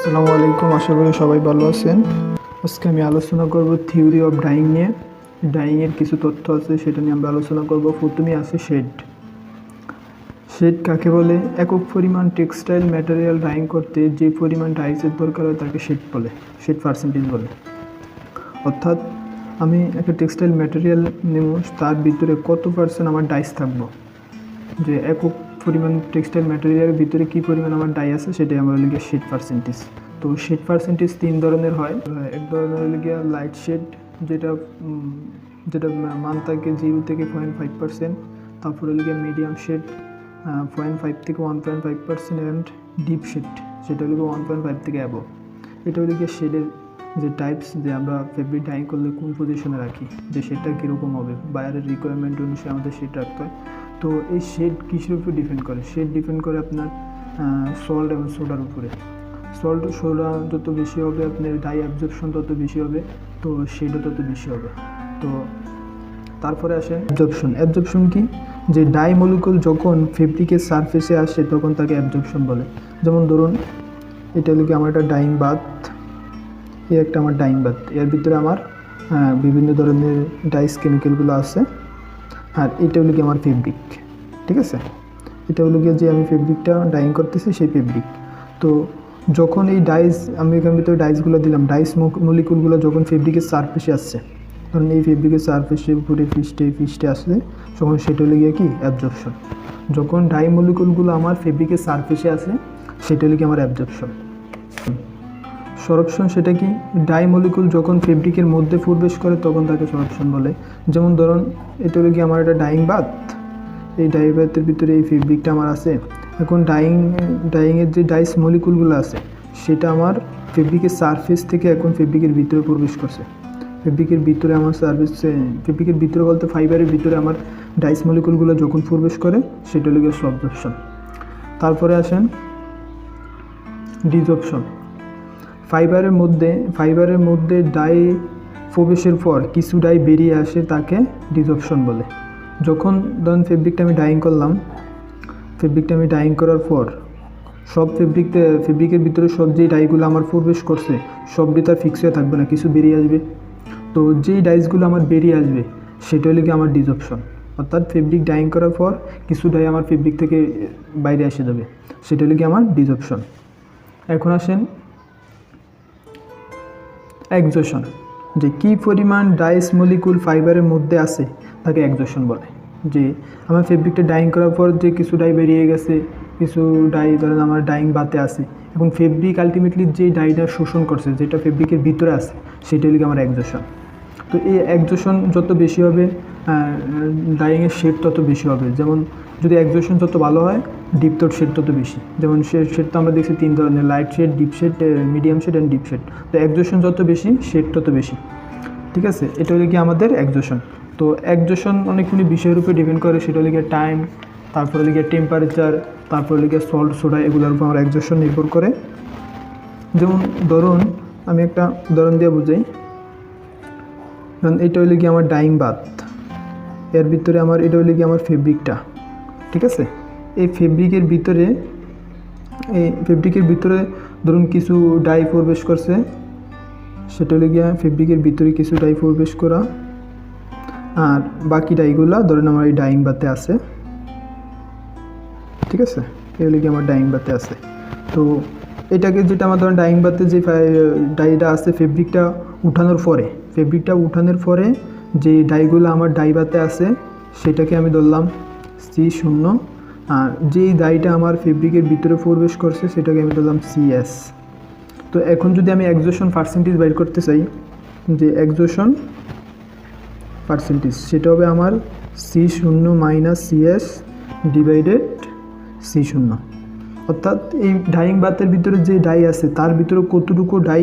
আসসালামু আলাইকুম, আশা করি সবাই ভালো আছেন। আজকে আমি আলোচনা করব থিওরি অফ ডাইং নিয়ে। ডাইংয়ের কিছু তথ্য আছে, সেটা নিয়ে আমরা আলোচনা করব। প্রথমেই আছে শেড। শেড কাকে বলে? একক পরিমাণ টেক্সটাইল ম্যাটেরিয়াল ডাইং করতে যে পরিমাণ ডাইসের দরকার হয় তাকে শেড বলে, শেড পার্সেন্টেজ বলে। অর্থাৎ আমি একটা টেক্সটাইল ম্যাটেরিয়াল নেব, তার ভিতরে কত পার্সেন্ট আমার ডাইস থাকবো, যে একক পরিমাণ টেক্সটাইল ম্যাটেরিয়ালের ভিতরে কী পরিমাণ আমার ডাই আছে, সেটাই আমরা লিখি শেড পার্সেন্টেজ। তো শেড পার্সেন্টেজ তিন ধরনের হয়। এক ধরনের লিখে লাইট শেড, যেটা মান থাকে 0 থেকে 0.5%। তারপরে লিখে মিডিয়াম শেড 0.5 থেকে 1.5%, অ্যান্ড ডিপ শেড সেটা লিখে 1.5 থেকে অ্যাবভ। এটা লিখে শেডের যে টাইপস, যে আমরা ফেব্রিক ডাইং করলে কোন পজিশনে রাখি, যে শেডটা কীরকম হবে, বায়ারের রিকোয়ারমেন্ট অনুসারে আমাদের শেড রাখতে হয়। তো এই শেড কিসের উপর ডিপেন্ড করে? শেড ডিপেন্ড করে আপনার সল্ট এবং সোডার উপরে। সল্ট সোডা যত বেশি হবে, আপনার ডাই অ্যাবজর্পশন তত বেশি হবে, তো শেডও তত বেশি হবে। তো তারপরে আসেন অ্যাবজর্পশন। অ্যাবজর্পশন কি? যে ডাই মলিকুল যখন ফেব্রিকের সারফেসে আসে তখন তাকে অ্যাবজর্পশন বলে। যেমন ধরুন, এটা লিখে আমার একটা ডাইং বাথ, এই একটা আমার ডাইং বাথ, এর ভিতরে আমার বিভিন্ন ধরনের ডাইস কেমিক্যালগুলো আছে, আর এটা হলো কি আমার ফেব্রিক। ঠিক আছে, এটা হলো গিয়ে যে আমি ফেব্রিকটা ডাইং করতেছি, সেই ফেব্রিক। তো যখন এই ডাইস, আমি এখান ভিতরে ডাইসগুলো দিলাম, ডাইস মলিকুলগুলো যখন ফেব্রিকের সারফেসে আসছে, কারণ এই ফেব্রিকের সারফেসে উপরে ফিস্টে আসলে তখন সেটা হলো গিয়ে কি অ্যাবজর্পশন। যখন ডাই মলিকুলগুলো আমার ফেব্রিকের সারফেসে আসে, সেটা হলো কি আমার অ্যাবজর্পশন। সরপশন সেটা কি? ডাই মলিকুল যখন ফেব্রিকের মধ্যে প্রবেশ করে তখন তাকে সরপশন বলে। যেমন ধরুন, এটা হলো কি আমার একটা ডাইং বাথ, এই ডাই বাথের ভিতরে এই ফেব্রিকটা আমার আছে। এখন ডাইংয়ের যে ডাইস মলিকুলগুলো আছে, সেটা আমার ফেব্রিকের সারফেস থেকে এখন ফেব্রিকের ভিতরে প্রবেশ করছে। ফেব্রিকের ভিতরে আমার ফেব্রিকের ভিতরে বলতে ফাইবারের ভিতরে আমার ডাইস মলিকুলগুলো যখন প্রবেশ করে, সেটা হলো সবজর্পশন। তারপরে আসেন ডিজর্পশন। ফাইবারের মধ্যে ডাই প্রবেশের পর কিছু ডাই বেরিয়ে আসে, তাকে ডিজর্পশন বলে। যখন ধরুন ফেব্রিকটা আমি ডাইং করার পর সব ফেব্রিকের ভিতরে সব যেই ডাইগুলো আমার প্রবেশ করছে, সবটি তার ফিক্স হয়ে থাকবে না, কিছু বেরিয়ে আসবে। তো যেই ডাইসগুলো আমার বেরিয়ে আসবে, সেটা হলো কি আমার ডিজর্পশন। অর্থাৎ ফেব্রিক ডাইং করার পর কিছু ডাই আমার ফেব্রিক থেকে বাইরে এসে যাবে, সেটা হলো কি আমার ডিজর্পশন। এখন আসেন এক্সজশন। যে কী পরিমাণ ডাইস মলিকুল ফাইবারের মধ্যে আছে তাকে এক্সজশন বলে। যে আমার ফেব্রিকটা ডাইং করার পর যে কিছু ডাই বেরিয়ে গেছে, কিছু ডাই ধরেন আমার ডাইং বাতে আছে, এবং ফেব্রিক আলটিমেটলি যে ডাইটা শোষণ করছে, যেটা ফেব্রিকের ভিতরে আছে, সেটা হলো আমার এক্সজশন। তো এই এক্সজশন যত বেশি হবে, ডাইংয়ের শেড তত বেশি হবে। যেমন যদি এক্সজশন যত ভালো হয়, ডিপ তোর শেড তত বেশি। যেমন শেড তো আমরা দেখছি তিন ধরনের, light shade, deep shade, medium shade and deep shade. তো এক্সজশন যত বেশি, শেড তত বেশি। ঠিক আছে, এটা হলো কি আমাদের এক্সজশন। তো এক্সজশন অনেকগুলি বিষয়ের উপরে ডিপেন্ড করে, সেটা হলো গিয়ে টাইম, তারপরে হলো গিয়ে টেম্পারেচার, তারপরে হলো গিয়ে সল্ট সোডা, এগুলোর উপর আমার এক্সজশন নির্ভর করে। যেমন ধরুন, আমি একটা উদাহরণ দিয়ে বুঝাই। এটা হলো কি আমার ডাইং বাথ, এর ভিতরে আমার এটা হলো কি আমার ফেব্রিকটা। ঠিক আছে, এই ফেব্রিকের ভিতরে ধরুন কিছু ডাই প্রবেশ করছে, সেটা হলো গিয়ে ফেব্রিকের ভিতরে কিছু ডাই প্রবেশ করা, আর বাকি ডাইগুলা ধরুন আমার এই ডাইং বাতে আছে। ঠিক আছে, এগুলো কি আমার ডাইং বাতে আছে। তো এটাকে যেটা আমার ধরেন ডাইং বাতে যে ডাইটা আছে, ফেব্রিকটা উঠানোর পরে যে ডাইগুলো আমার ডাই বাতে আছে, সেটাকে আমি ধরলাম C0, আর যেই ডাইটা আমার ফেব্রিকের ভিতরে প্রবেশ করছে, সেটাকে আমি ধরলাম CS। তো এখন যদি আমি এক্সজশন পার্সেন্টেজ বাইর করতে চাই, যে এক্সজশন পার্সেন্টেজ, সেটা হবে আমার C0 - CS ডিভাইডেড C0। অর্থাৎ এই ডাইং বাতের ভিতরে যে ডাই আছে, তার ভিতরে কতটুকু ডাই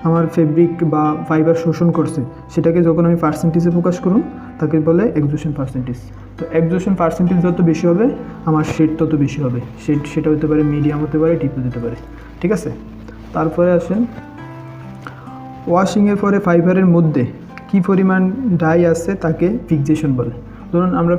আমার ফেব্রিক বা ফাইবার শোষণ করছে, সেটাকে যখন আমি পার্সেন্টেজে প্রকাশ করুন, তাকে বলে এক্সজশন পার্সেন্টেজ। তো এক্সজশন পার্সেন্টেজ যত বেশি হবে, আমার শেড তত বেশি হবে। সেটা হতে পারে মিডিয়াম, হতে পারে ডিপ হতে পারে। ঠিক আছে, তারপরে আসেন ওয়াশিংয়ের পরে ফাইবারের মধ্যে কী পরিমাণ ডাই আছে তাকে ফিক্সেশন বলে। ধরুন আমরা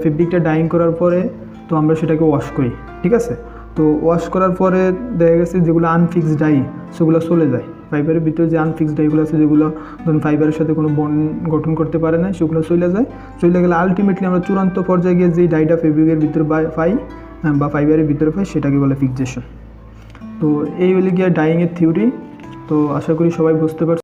ফেব্রিকটা ডাইং করার পরে তো আমরা সেটাকে ওয়াশ করি, ঠিক আছে। তো ওয়াশ করার পরে দেখা গেছে যেগুলো আনফিক্সড ডাই সেগুলো চলে যায়। ফাইবারের ভিতরে যে আনফিক্সড ডাইগুলো আছে যেগুলো ধরুন ফাইবারের সাথে কোনো বন্ড গঠন করতে পারে না, সেগুলো চলে যায়। চলে গেলে আলটিমেটলি আমরা চূড়ান্ত পর্যায়ে গিয়ে যেই ডাইটা ফেব্রিকের ভিতরে পাই বা ফাইবারের ভিতরে পাই সেটাকে বলে ফিক্সেশন। তো এই হলে গিয়ে ডাইংয়ের থিওরি। তো আশা করি সবাই বুঝতে পারছে।